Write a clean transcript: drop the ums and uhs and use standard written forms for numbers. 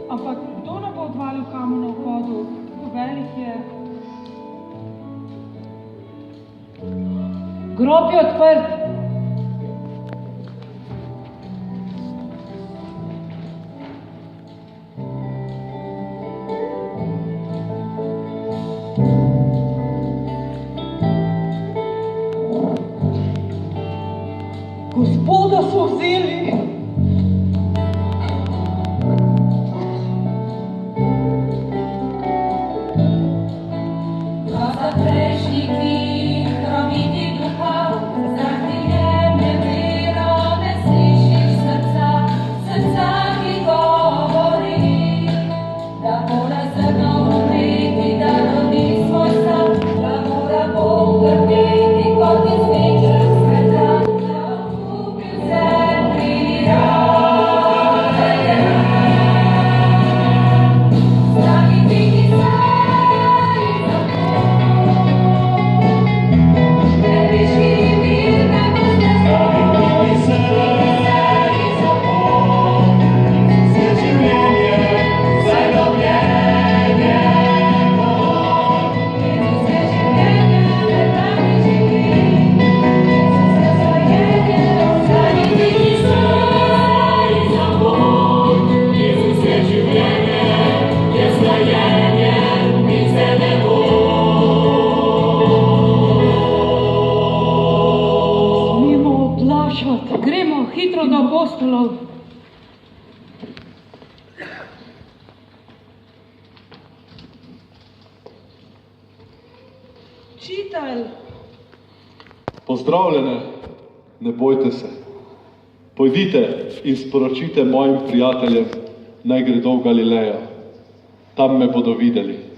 Ampak kdo nam bo odvalil kamen v vodu? Tako velik je. Grob je odprt. Gospoda so vzeli. Gremo hitro do apostolov. Učitelj. Pozdravljene, ne bojte se. Pojdite in sporočite mojim prijateljem, naj gredo v Galilejo. Tam me bodo videli.